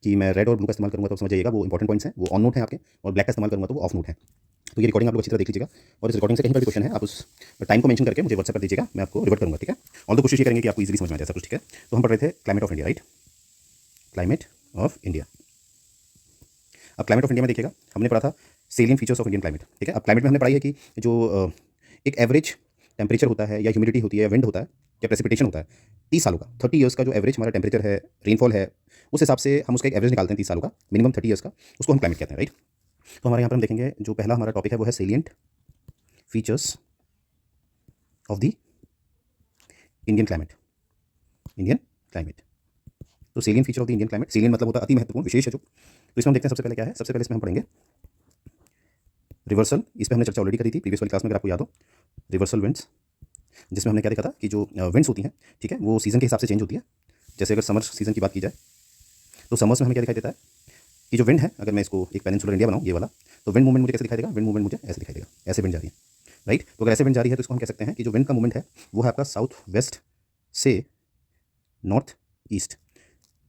कि मैं रेड और ब्लू का इस्तेमाल करूँगा तो समझ जाइएगा वो इंपॉर्टेंट पॉइंट्स हैं, वो ऑन नोट है आपके, और ब्लैक का इस्तेमाल करूँगा तो वो ऑफ नोट है। तो ये रिकॉर्डिंग आप लोग अच्छी तरह देख लीजिएगा, और इस रिकॉर्डिंग से कहीं पर भी क्वेश्चन है आप उस टाइम को मेंशन करके मुझे व्हाट्सएप पर दीजिएगा, मैं आपको रिवर्ट करूँगा, ठीक है। और तो कोशिश ये करेंगे कि आपको इजीली समझ में आ जाए सब कुछ, ठीक है। तो हम पढ़ रहे थे climate of India, right, climate of India. अब क्लाइमेट ऑफ इंडिया में देखिएगा हमने पढ़ा था salient features of Indian climate, ठीक है। अब क्लाइमेट में हमने पढ़ाई है कि जो एक एवरेज टेम्परेचर होता है, या ह्यूमिडिटी होती है, या विंड होता है, या प्रेसिपिटेशन होता है 30 सालों का, 30 ईयर्स का जो एवरेज हमारा टेम्परेचर है, रेनफॉल है, उस हिसाब से हम उसका एक एवरेज निकालते हैं 30 सालों का, मिनिमम 30 ईयर्स का, उसको हम क्लाइमेट कहते हैं, राइट। तो हमारे यहाँ पर हम देखेंगे जो पहला हमारा टॉपिक है वो है salient features of the Indian climate, Indian climate. तो salient feature of the Indian climate, salient मतलब होता है अति महत्वपूर्ण, विशेष है जो। तो इसमें हम देखते हैं सबसे पहले क्या है, सबसे पहले इसमें हम पढ़ेंगे रिवर्सल। इस पर हमने चर्चा ऑलरेडी करी थी प्रीवियस वाली क्लास में, अगर आपको याद हो, रिवर्सल विंड्स, जिसमें हमने क्या देखा था कि जो विंड्स होती हैं, ठीक है, वो सीज़न के हिसाब से चेंज होती है। जैसे अगर समर सीज़न की बात की जाए तो समर्स में हमें क्या दिखाई देता है कि जो विंड है, अगर मैं इसको एक पेनिनसुलर इंडिया बनाऊँ ये वाला, तो विंड मूवमेंट मुझे कैसे दिखाई देगा, विंड मूवमेंट मुझे ऐसे दिखाई देगा, ऐसे विंड जा रही है, राइट। तो अगर ऐसे विंड जा रही है तो इसको हम कह सकते हैं कि जो विंड का मूवमेंट है वो है आपका साउथ वेस्ट से नॉर्थ ईस्ट,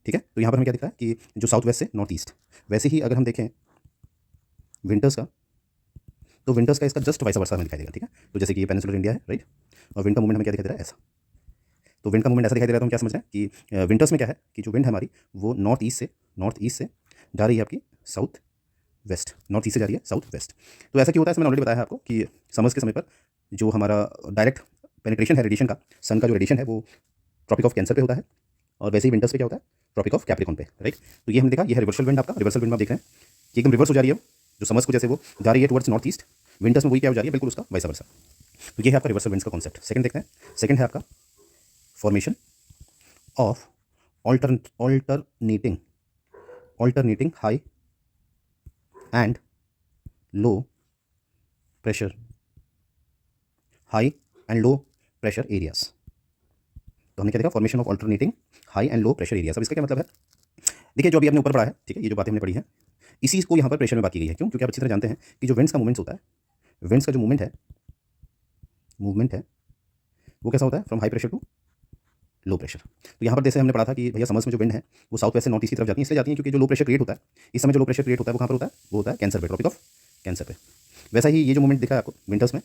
ठीक है। तो यहाँ पर हमें क्या दिख रहा है कि जो साउथ वेस्ट से नॉर्थ ईस्ट। वैसे ही अगर हम देखें विंटर्स का, तो विंटर्स का इसका जस्ट वाइस वर्सा हमें दिखाई देगा, ठीक है। तो जैसे कि ये पेनिनसुलर इंडिया है, राइट, और विंड का मूवमेंट हमें क्या दिखाई दे रहा है, ऐसा। तो विंड का मूवमेंट ऐसा दिखाई दे रहा है तो हम क्या समझ रहे हैं कि विंटर्स में क्या है कि जो विंड है हमारी वो नॉर्थ ईस्ट से जा रही है आपकी साउथ वेस्ट, नॉर्थ ईस्ट से जा रही है साउथ वेस्ट। तो ऐसा क्यों होता है, मैंने ऑलरेडी बताया है आपको कि समर्स के समय पर जो हमारा डायरेक्ट पेनिट्रेशन है रेडिएशन का, सन का जो रेडिएशन है वो ट्रॉपिक ऑफ कैंसर पे होता है, और वैसे ही विंटर्स पे क्या होता है, ट्रॉपिक ऑफ कैप्रिकॉन पे, राइट। तो ये हमने देखा, ये है रिवर्सल विंड आपका। रिवर्सल विंड में आप देख रहे हैं कि एकदम रिवर्स हो जा रही है, जो समर्स को जैसे वो जा रही है टुवर्ड्स नॉर्थ ईस्ट, विंटर्स में वही क्या हो जा रही है, बिल्कुल उसका वाइस वर्सा। तो ये है आपका रिवर्सल विंड्स का कॉन्सेप्ट। सेकंड देखते हैं, सेकंड है आपका formation of alternating high and low pressure, high and low pressure areas. तो हमने क्या देखा, formation of alternating high and low pressure areas. अब इसका क्या मतलब है, देखिए जो अभी आपने ऊपर पढ़ा है, ठीक है, ये जो बातें हमने पढ़ी है इसी को यहाँ पर प्रेशर में बात की गई है। क्यों? क्योंकि आप अच्छी तरह जानते हैं कि जो विंड्स का मूवमेंट होता है, विंड्स का जो मूवमेंट है वो कैसा होता है, from high pressure to low pressure. तो यहाँ पर जैसे हमने पढ़ा था कि भैया समर्स में जो विंड है वो साउथ वेस्ट से नॉर्थ ईस्ट की तरफ जाती है, इसलिए जाती है क्योंकि जो लो प्रेशर क्रिएट होता है इस समय, जो लो प्रेशर क्रिएट होता है वो कहाँ पर होता है, वो होता है कैंसर पे, ट्रॉपिक ऑफ कैंसर पे। वैसा ही ये जो मूवमेंट दिखा है आपको विंटर्स में,